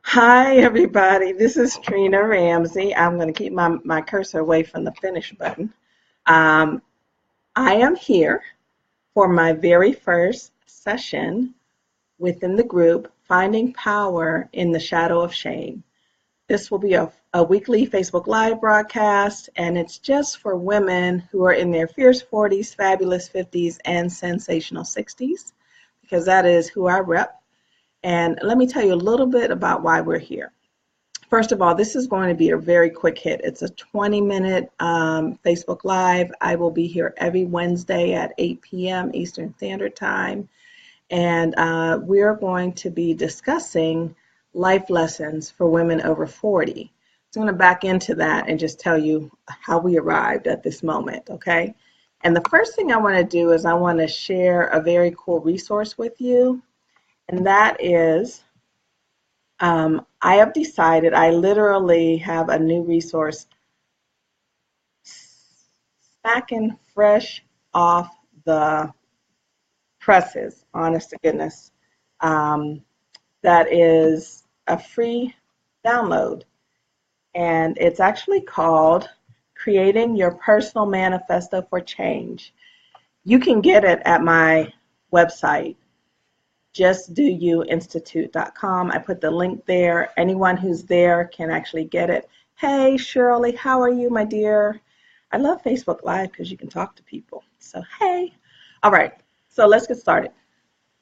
Hi, everybody. This is Trina Ramsey. I'm going to keep my cursor away from the finish button. Um, I am here for my very first session within the group, Finding Power in the Shadow of Shame. This will be a weekly Facebook Live broadcast, and it's just for women who are in their fierce 40s, fabulous 50s, and sensational 60s, because that is who I rep. And let me tell you a little bit about why we're here. First of all, this is going to be a very quick hit. It's a 20-minute Facebook Live. I will be here every Wednesday at 8 p.m. Eastern Standard Time. And we're going to be discussing life lessons for women over 40. So I'm going to back into that and just tell you how we arrived at this moment, okay? And the first thing I want to do is I want to share a very cool resource with you, and that is I have decided I literally have a new resource smacking fresh off the presses, honest to goodness. Um, that is a free download, and it's actually called Creating Your Personal Manifesto for Change. You can get it at my website, justdoyouinstitute.com. I put the link there. Anyone who's there can actually get it. Hey, Shirley, how are you, my dear? I love Facebook Live because you can talk to people. So, hey. All right, so let's get started.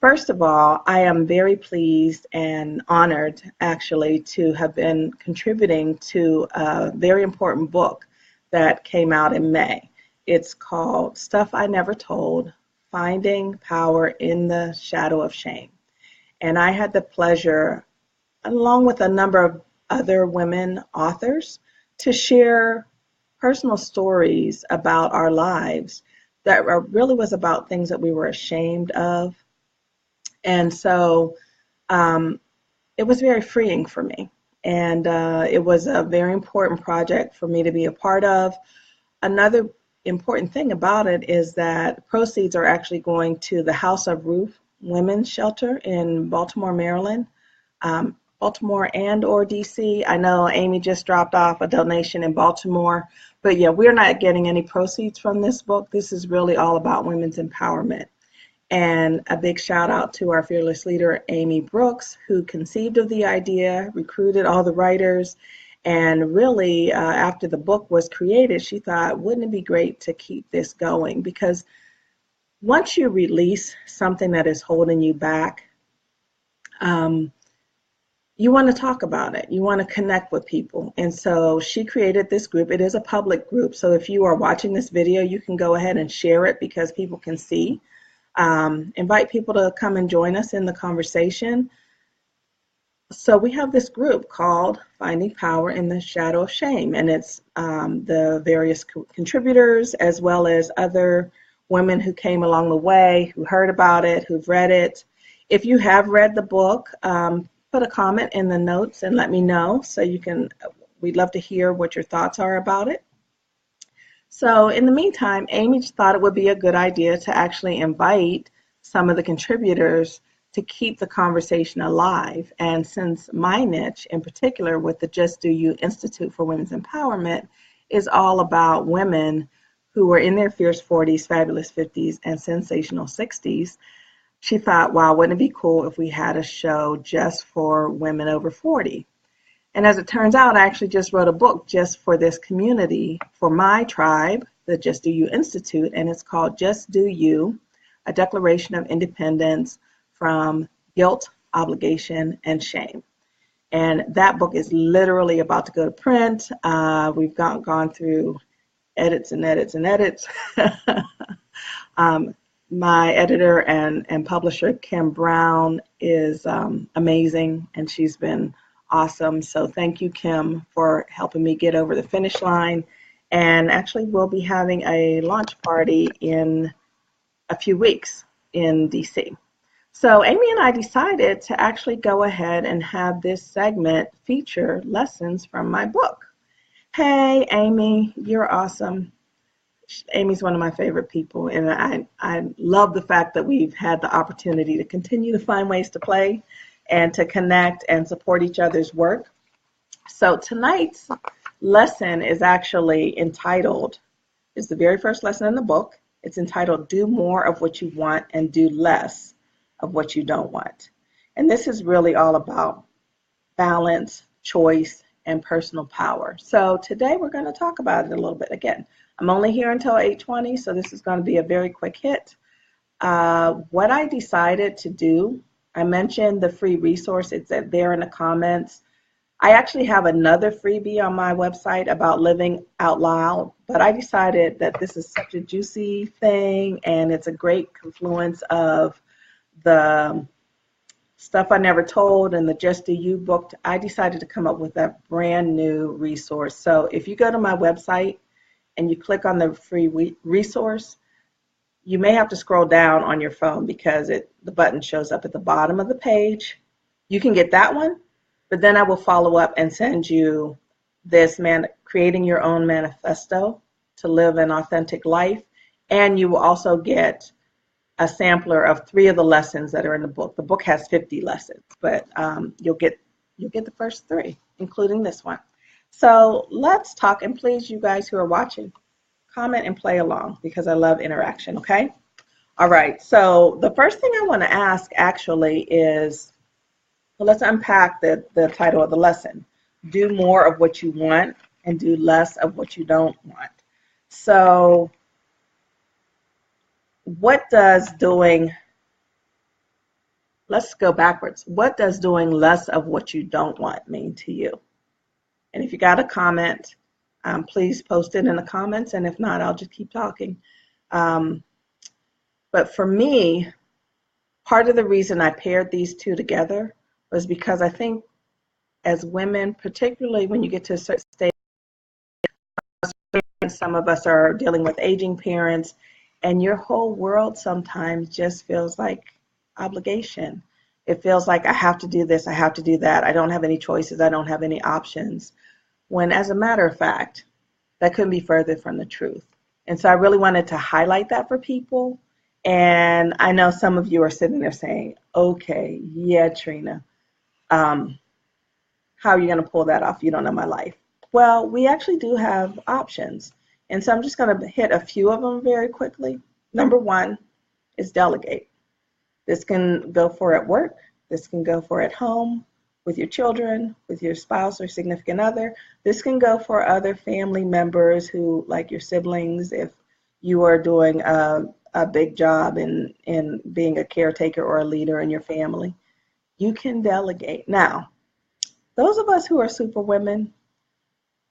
First of all, I am very pleased and honored, actually, to have been contributing to a very important book that came out in May. It's called Stuff I Never Told, Finding Power in the Shadow of Shame. And I had the pleasure, along with a number of other women authors, to share personal stories about our lives that really was about things that we were ashamed of. And so it was very freeing for me. And it was a very important project for me to be a part of. Another important thing about it is that proceeds are actually going to the House of Ruth Women's Shelter in Baltimore, Maryland, Baltimore and or DC. I know Amy just dropped off a donation in Baltimore, but yeah, we're not getting any proceeds from this book. This is really all about women's empowerment. And a big shout out to our fearless leader, Amy Brooks, who conceived of the idea, recruited all the writers, and really, after the book was created, she thought, wouldn't it be great to keep this going? Because once you release something that is holding you back, you want to talk about it. You want to connect with people. And so she created this group. It is a public group. So if you are watching this video, you can go ahead and share it because people can see. Invite people to come and join us in the conversation. So we have this group called Finding Power in the Shadow of Shame, and it's the various contributors as well as other women who came along the way, who heard about it, who've read it. If you have read the book, put a comment in the notes and let me know so you can, we'd love to hear what your thoughts are about it. So in the meantime, Amy thought it would be a good idea to actually invite some of the contributors to keep the conversation alive. And since my niche in particular with the Just Do You Institute for Women's Empowerment is all about women who were in their fierce 40s, fabulous 50s, and sensational 60s, she thought, wow, wouldn't it be cool if we had a show just for women over 40? And as it turns out, I actually just wrote a book just for this community, for my tribe, the Just Do You Institute, and it's called Just Do You, A Declaration of Independence from Guilt, Obligation, and Shame. And that book is literally about to go to print. We've gone through edits and edits and edits. My editor and publisher, Kim Brown, is amazing, and she's been awesome. So thank you, Kim, for helping me get over the finish line. And actually, we'll be having a launch party in a few weeks in DC. So Amy and I decided to actually go ahead and have this segment feature lessons from my book. Hey, Amy, you're awesome. Amy's one of my favorite people, and I love the fact that we've had the opportunity to continue to find ways to play. and to connect and support each other's work. So tonight's lesson is actually entitled, it's the very first lesson in the book. It's entitled, Do More of What You Want and Do Less of What You Don't Want. And this is really all about balance, choice, and personal power. So today we're going to talk about it a little bit. Again, I'm only here until 8:20, so this is going to be a very quick hit. What I decided to do, I mentioned the free resource. It's there in the comments. I actually have another freebie on my website about living out loud, but I decided that this is such a juicy thing and it's a great confluence of the Stuff I Never Told and the Just Do You book. I decided to come up with a brand new resource. So if you go to my website and you click on the free resource, you may have to scroll down on your phone because the button shows up at the bottom of the page. You can get that one, but then I will follow up and send you this Creating Your Own Manifesto to Live an Authentic Life. And you will also get a sampler of 3 of the lessons that are in the book. The book has 50 lessons, but you'll get the first 3, including this one. So let's talk, and please, you guys who are watching, comment and play along because I love interaction, okay? All right, so the first thing I want to ask actually is, well, let's unpack the title of the lesson. Do more of what you want and do less of what you don't want. So what does let's go backwards. What does doing less of what you don't want mean to you? And if you got a comment, please post it in the comments, and if not, I'll just keep talking. But for me, part of the reason I paired these two together was because I think as women, particularly when you get to a certain stage, some of us are dealing with aging parents, and your whole world sometimes just feels like obligation. It feels like I have to do this, I have to do that. I don't have any choices, I don't have any options. When as a matter of fact, that couldn't be further from the truth. And so I really wanted to highlight that for people. And I know some of you are sitting there saying, okay, yeah, Trina, how are you going to pull that off? You don't know my life. Well, we actually do have options. And so I'm just going to hit a few of them very quickly. Number 1 is delegate. This can go for at work. This can go for at home, with your children, with your spouse or significant other. This can go for other family members who, like your siblings, if you are doing a big job in being a caretaker or a leader in your family. You can delegate. Now, those of us who are super women,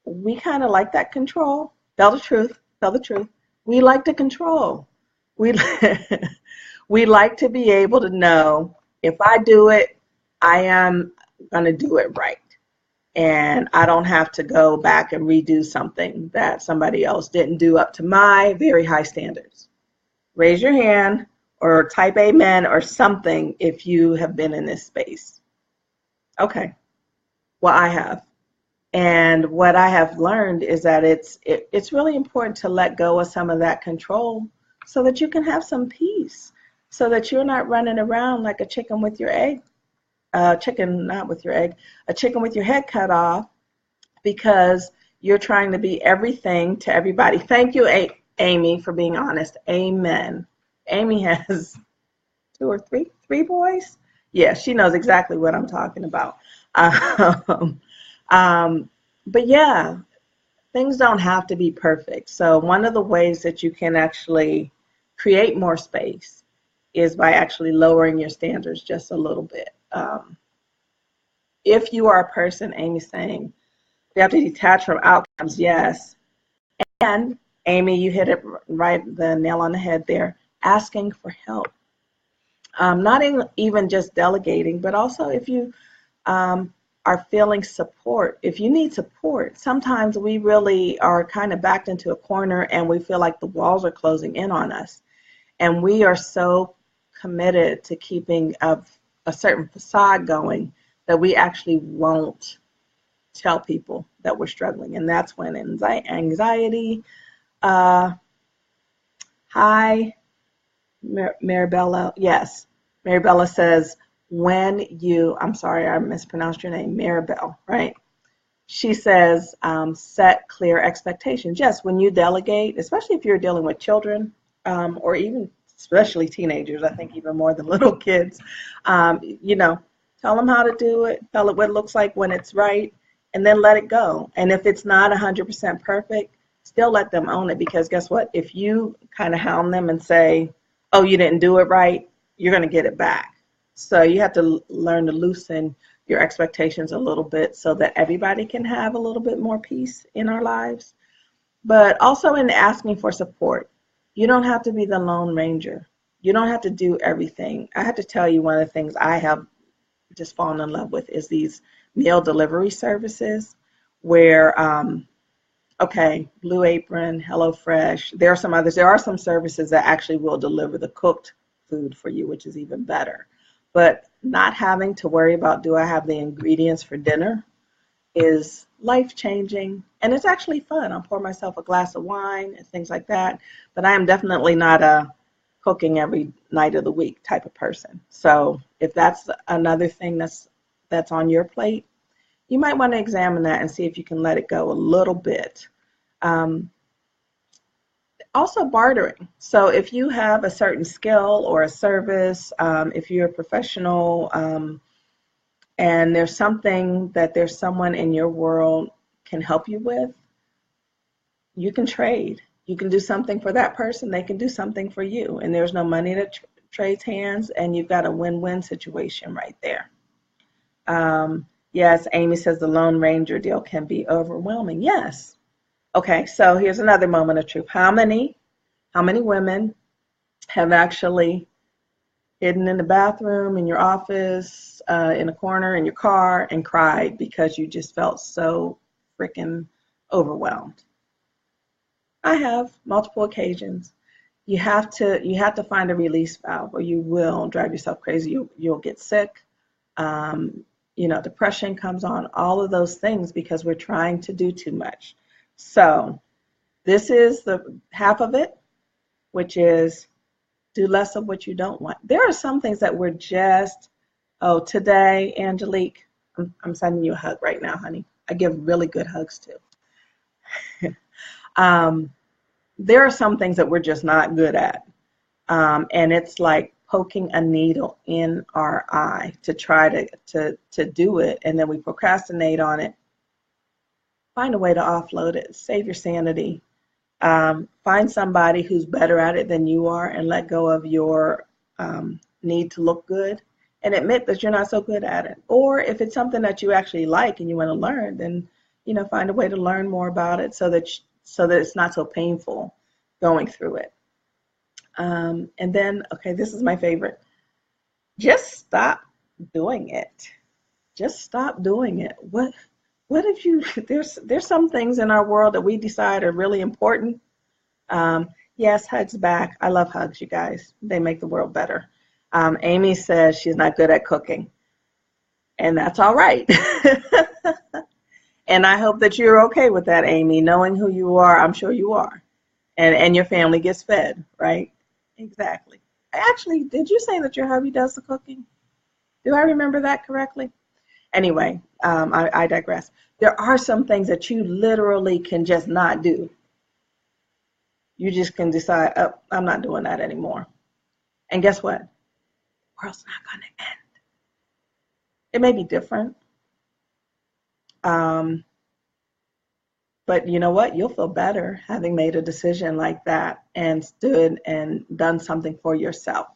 we kind of like that control. Tell the truth. Tell the truth. We like to control. We like to be able to know if I do it, I am going to do it right. And I don't have to go back and redo something that somebody else didn't do up to my very high standards. Raise your hand or type amen or something if you have been in this space. Okay. Well, I have. And what I have learned is that it's really important to let go of some of that control so that you can have some peace, so that you're not running around like a chicken with your egg, a chicken with your head cut off because you're trying to be everything to everybody. Thank you, Amy, for being honest. Amen. Amy has 2 or 3 boys. Yeah, she knows exactly what I'm talking about. But yeah, things don't have to be perfect. So one of the ways that you can actually create more space is by actually lowering your standards just a little bit. If you are a person, Amy's saying, you have to detach from outcomes, yes. And Amy, you hit it right, the nail on the head there, asking for help. Not even just delegating, but also if you are feeling support. If you need support, sometimes we really are kind of backed into a corner and we feel like the walls are closing in on us. And we are so committed to keeping a certain facade going that we actually won't tell people that we're struggling. And that's when anxiety, hi, Maribella, yes. Maribella says, when you, I'm sorry, I mispronounced your name, Maribel, right? She says, set clear expectations. Yes, when you delegate, especially if you're dealing with children, or even especially teenagers, I think even more than little kids, you know, tell them how to do it, tell it what it looks like when it's right, and then let it go. And if it's not 100% perfect, still let them own it, because guess what? If you kind of hound them and say, oh, you didn't do it right, you're going to get it back. So you have to learn to loosen your expectations a little bit so that everybody can have a little bit more peace in our lives. But also in asking for support, you don't have to be the Lone Ranger. You don't have to do everything. I have to tell you, one of the things I have just fallen in love with is these meal delivery services where, okay, Blue Apron, HelloFresh, there are some others. There are some services that actually will deliver the cooked food for you, which is even better. But not having to worry about, do I have the ingredients for dinner, is life-changing, and it's actually fun. I'll pour myself a glass of wine and things like that, but I am definitely not a cooking every night of the week type of person. So if that's another thing that's on your plate, you might want to examine that and see if you can let it go a little bit. Also bartering. So if you have a certain skill or a service, if you're a professional, and there's something that there's someone in your world can help you with, you can trade. You can do something for that person, they can do something for you, and there's no money that trades hands, and you've got a win-win situation right there. Yes, Amy says the Lone Ranger deal can be overwhelming. Yes. Okay, so here's another moment of truth. How many women have actually hidden in the bathroom, in your office, in a corner, in your car, and cried because you just felt so freaking overwhelmed? I have multiple occasions. You have to find a release valve, or you will drive yourself crazy. You'll get sick. Depression comes on, all of those things, because we're trying to do too much. So this is the half of it, which is do less of what you don't want. There are some things that we're just, oh, today, Angelique, I'm sending you a hug right now, honey. I give really good hugs too. There are some things that we're just not good at. And it's like poking a needle in our eye to try to do it, and then we procrastinate on it. Find a way to offload it. Save your sanity. Find somebody who's better at it than you are, and let go of your need to look good, and admit that you're not so good at it. Or if it's something that you actually like and you want to learn, then find a way to learn more about it so that it's not so painful going through it. And then, okay, this is my favorite. Just stop doing it. Just stop doing it. What if you, there's some things in our world that we decide are really important. Yes, hugs back. I love hugs, you guys. They make the world better. Amy says she's not good at cooking, and that's all right. And I hope that you're okay with that, Amy. Knowing who you are, I'm sure you are. And your family gets fed, right? Exactly. Actually, did you say that your hubby does the cooking? Do I remember that correctly? Anyway, I digress. There are some things that you literally can just not do. You just can decide, oh, I'm not doing that anymore. And guess what? The world's not going to end. It may be different. But you know what? You'll feel better having made a decision like that and stood and done something for yourself.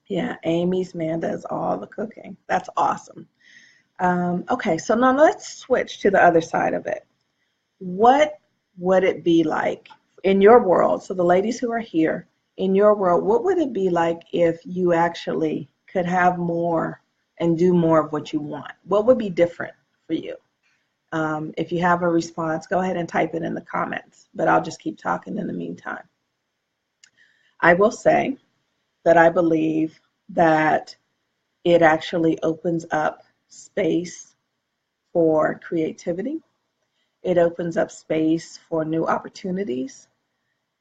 Yeah, Amy's man does all the cooking. That's awesome. Okay, so now let's switch to the other side of it. What would it be like in your world? So the ladies who are here, in your world, what would it be like if you actually could have more and do more of what you want? What would be different for you? If you have a response, go ahead and type it in the comments, but I'll just keep talking in the meantime. I will say that I believe that it actually opens up space for creativity. It opens up space for new opportunities.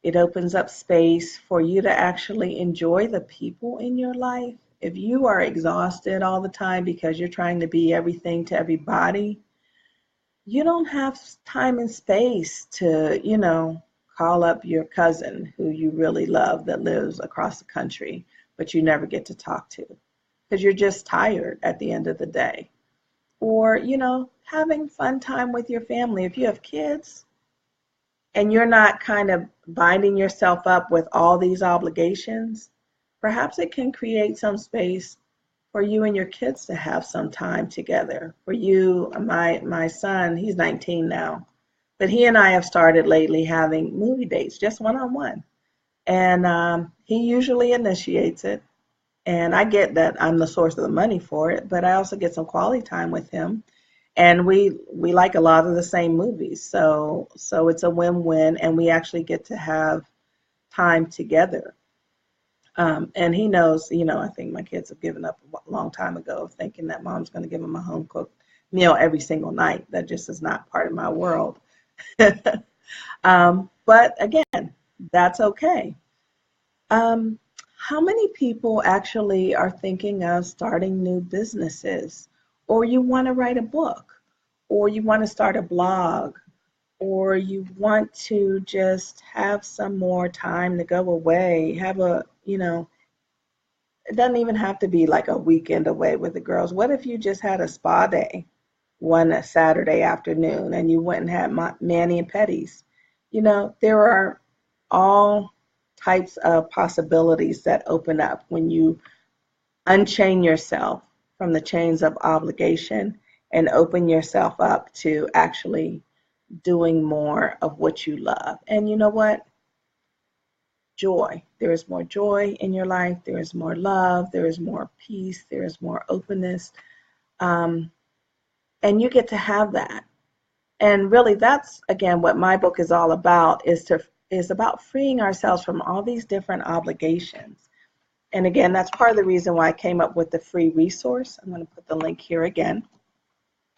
It opens up space for you to actually enjoy the people in your life If you are exhausted all the time because you're trying to be everything to everybody, you don't have time and space to, call up your cousin who you really love that lives across the country, but you never get to talk to because you're just tired at the end of the day. Or, having fun time with your family. If you have kids and you're not kind of binding yourself up with all these obligations, perhaps it can create some space for you and your kids to have some time together. For you, my son, he's 19 now, but he and I have started lately having movie dates, just one-on-one. And he usually initiates it. And I get that I'm the source of the money for it, but I also get some quality time with him. And we like a lot of the same movies. So it's a win-win, and we actually get to have time together. And he knows, I think my kids have given up a long time ago thinking that mom's going to give them a home cooked meal every single night. That just is not part of my world. But again, that's okay. How many people actually are thinking of starting new businesses, or you want to write a book, or you want to start a blog, or you want to just have some more time to go away, have it doesn't even have to be like a weekend away with the girls. What if you just had a spa day one Saturday afternoon and you went and had mani and pedis? There are all types of possibilities that open up when you unchain yourself from the chains of obligation and open yourself up to actually doing more of what you love. And you know what? Joy. There is more joy in your life. There is more love. There is more peace. There is more openness. And you get to have that. And really, that's, again, what my book is all about, is about freeing ourselves from all these different obligations. And again, that's part of the reason why I came up with the free resource. I'm going to put the link here again.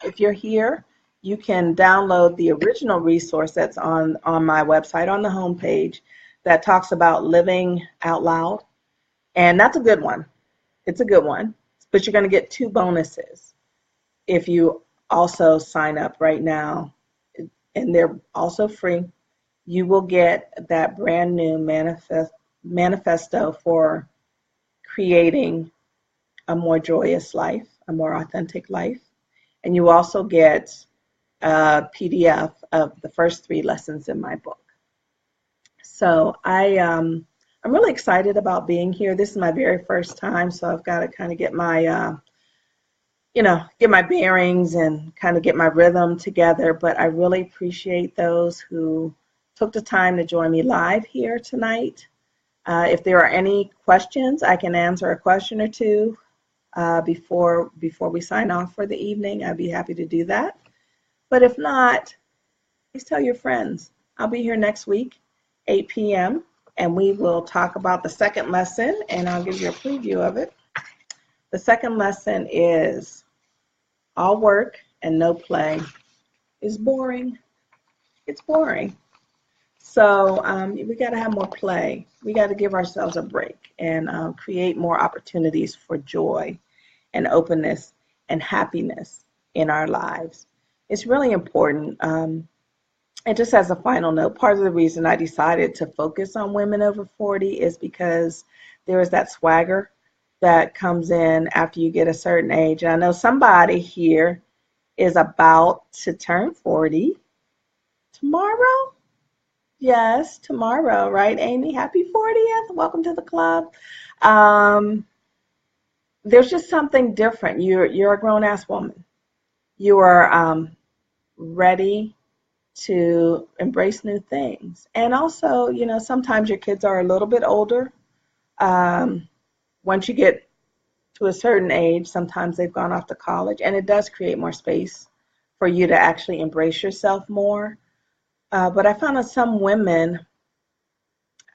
If you're here, you can download the original resource that's on my website on the homepage that talks about living out loud. And that's a good one. It's a good one. But you're going to get 2 bonuses if you also sign up right now. And they're also free. You will get that brand new manifesto for creating a more joyous life, a more authentic life. And you also get a PDF of the first 3 lessons in my book. So I'm really excited about being here. This is my very first time, so I've got to kind of get my get my bearings and kind of get my rhythm together. But I really appreciate those who took the time to join me live here tonight. If there are any questions, I can answer a question or two before we sign off for the evening. I'd be happy to do that. But if not, please tell your friends. I'll be here next week, 8 p.m., and we will talk about the second lesson, and I'll give you a preview of it. The second lesson is all work and no play is boring. It's boring. So we got to have more play. We got to give ourselves a break and create more opportunities for joy and openness and happiness in our lives. It's really important. And just as a final note, part of the reason I decided to focus on women over 40 is because there is that swagger that comes in after you get a certain age. And I know somebody here is about to turn 40 tomorrow. Yes, tomorrow, right, Amy? Happy 40th. Welcome to the club. There's just something different. You're a grown-ass woman. You are ready to embrace new things. And also, sometimes your kids are a little bit older. Once you get to a certain age, sometimes they've gone off to college, and it does create more space for you to actually embrace yourself more. But I found that some women,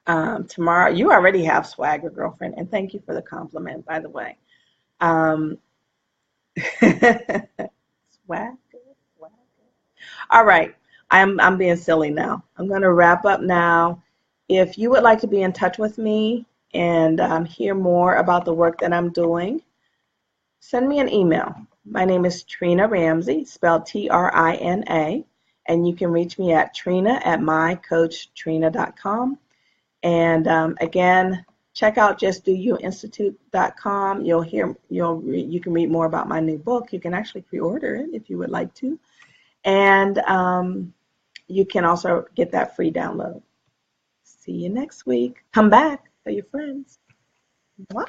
tomorrow, you already have swagger, girlfriend, and thank you for the compliment, by the way. Swagger. All right. I'm being silly now. I'm going to wrap up now. If you would like to be in touch with me, and hear more about the work that I'm doing, send me an email. My name is Trina Ramsey, spelled Trina, and you can reach me at trina@mycoachtrina.com. And again, check out justdoyouinstitute.com. You can read more about my new book. You can actually pre-order it if you would like to, and you can also get that free download. See you next week. Come back. Tell your friends. Mwah.